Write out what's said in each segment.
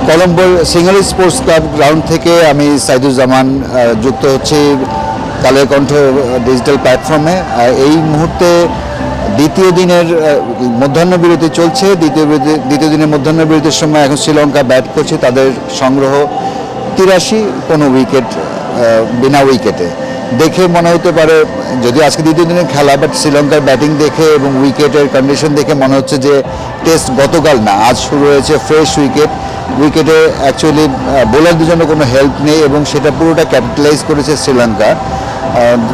কলম্বোর সিঙ্গালি sports club ground থেকে আমি সাইদুজ্জামান যুক্ত হচ্ছি কালের কণ্ঠ ডিজিটাল প্ল্যাটফর্মে। এই মুহূর্তে দ্বিতীয় দিনের মধ্যাহ্নবিরতি চলছে। দ্বিতীয় দিনের মধ্যাহ্নবিরতির সময় এখন শ্রীলঙ্কা ব্যাট করছে। তাদের সংগ্রহ 83, কোনো উইকেট, বিনা উইকেটে। দেখে মনে হতে পারে যদি আজকে দ্বিতীয় দিনের খেলা, বাট শ্রীলঙ্কার ব্যাটিং দেখে এবং উইকেটের কন্ডিশন দেখে মনে হচ্ছে যে টেস্ট গতকাল না, আজ শুরু হয়েছে ফ্রেশ উইকেটে অ্যাকচুয়ালি বোলারদের জন্য কোনো হেল্প নেই এবং সেটা পুরোটা ক্যাপিটালাইজ করেছে শ্রীলঙ্কা।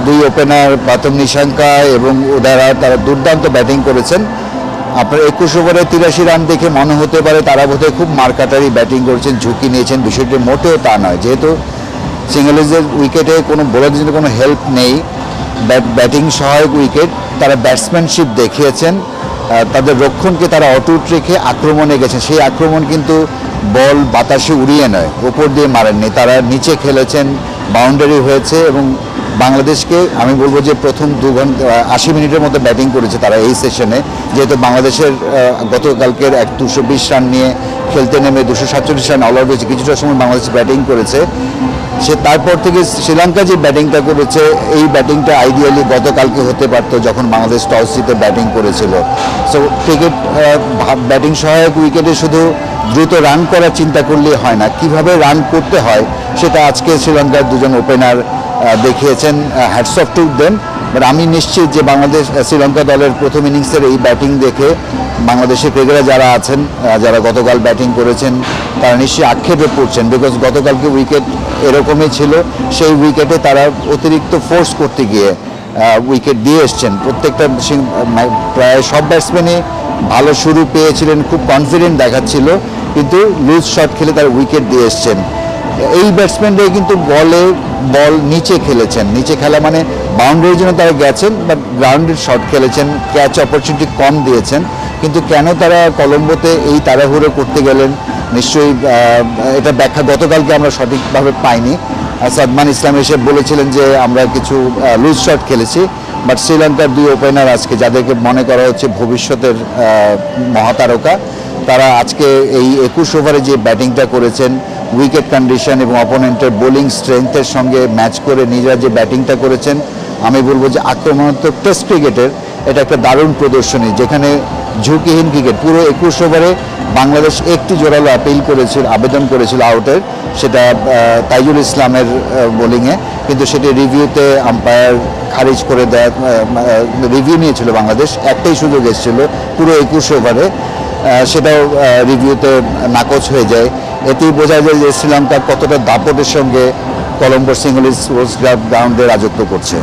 দুই ওপেনার বাতম নিশাঙ্কা এবং উদারা তারা দুর্দান্ত ব্যাটিং করেছেন। আপনার 21 ওভারে 83 রান দেখে মনে হতে পারে তারা বোধহয় খুব মারকাটারি ব্যাটিং করেছেন, ঝুঁকি নিয়েছেন। বিষয়টি মোটেও তা নয়, যেহেতু সিঙ্গেলসের উইকেটে কোনো বোলারদের জন্য কোনো হেল্প নেই, ব্যাটিং সহায়ক উইকেট, তারা ব্যাটসম্যানশিপ দেখিয়েছেন। তাদের রক্ষণকে তারা অটুট রেখে আক্রমণে গেছেন। সেই আক্রমণ কিন্তু বল বাতাসে উড়িয়ে নয়, উপর দিয়ে মারেননি, তারা নিচে খেলেছেন, বাউন্ডারি হয়েছে এবং বাংলাদেশকে আমি বলবো যে প্রথম 80 মিনিটের মধ্যে ব্যাটিং করেছে তারা এই সেশনে। যেহেতু বাংলাদেশের গতকালকের 220 রান নিয়ে খেলতে নেমে 247 রান অল আউট হয়েছে, কিছুটা সময় বাংলাদেশ ব্যাটিং করেছে। সে তারপর থেকে শ্রীলঙ্কা যে ব্যাটিংটা করেছে, এই ব্যাটিংটা আইডিয়ালি গতকালকে হতে পারতো যখন বাংলাদেশ টস জিতে ব্যাটিং করেছিল। সো ক্রিকেট ব্যাটিং সহায়ক উইকেটে শুধু দ্রুত রান করার চিন্তা করলেই হয় না, কিভাবে রান করতে হয় সেটা আজকে শ্রীলঙ্কার দুজন ওপেনার দেখিয়েছেন। Hats off to them. But আমি নিশ্চিত যে শ্রীলঙ্কা দলের প্রথম ইনিংসের এই ব্যাটিং দেখে বাংলাদেশের ক্রিকেটার যারা আছেন, যারা গতকাল ব্যাটিং করেছেন, তারা নিশ্চয়ই আক্ষেপে পড়ছেন। বিকজ গতকালকে উইকেট এরকমই ছিল, সেই উইকেটে তারা অতিরিক্ত ফোর্স করতে গিয়ে উইকেট দিয়ে এসছেন। প্রত্যেকটা প্রায় সব ব্যাটসম্যানই ভালো শুরু পেয়েছিলেন, খুব কনফিডেন্ট দেখাচ্ছিল, কিন্তু লুজ শট খেলে তারা উইকেট দিয়ে এসছেন। এই ব্যাটসম্যানরাই কিন্তু বল নিচে খেলেছেন। নিচে খেলা মানে বাউন্ডারির জন্য তারা গেছেন, বাট গ্রাউন্ডের শট খেলেছেন, ক্যাচ অপরচুনিটি কম দিয়েছেন। কিন্তু কেন তারা কলম্বোতে এই তাড়াহুড়ো করতে গেলেন, নিশ্চয়ই এটা ব্যাখ্যা গতকালকে আমরা সঠিকভাবে পাইনি। সাদমান ইসলাম এসে বলেছিলেন যে আমরা কিছু লুজ শট খেলেছি, বাট শ্রীলঙ্কার দুই ওপেনার আজকে যাদেরকে মনে করা হচ্ছে ভবিষ্যতের মহাতারকা, তারা আজকে এই 21 ওভারে যে ব্যাটিংটা করেছেন, উইকেট কন্ডিশন এবং অপোনেন্টের বোলিং স্ট্রেংথের সঙ্গে ম্যাচ করে নিজেরা যে ব্যাটিংটা করেছেন, আমি বলবো যে আক্রমণাত্মক টেস্ট ক্রিকেটের এটা একটা দারুণ প্রদর্শনী, যেখানে ঝুঁকিহীন ক্রিকেট। পুরো 21 ওভারে বাংলাদেশ একটি জোরালো আবেদন করেছিল আউটের, সেটা তাইজুল ইসলামের বোলিংয়ে, কিন্তু সেটি রিভিউতে আম্পায়ার খারিজ করে দেয়। রিভিউ নিয়েছিল বাংলাদেশ, একটাই সুযোগ এসেছিল পুরো 21 ওভারে, সেটাও রিভিউতে নাকচ হয়ে যায়। এতেই বোঝা যায় যে শ্রীলঙ্কা কতটা দাপটের সঙ্গে কলম্বোর সিঙ্গেলি স্পোর্টস ক্লাব গ্রাউন্ডে রাজত্ব করছে।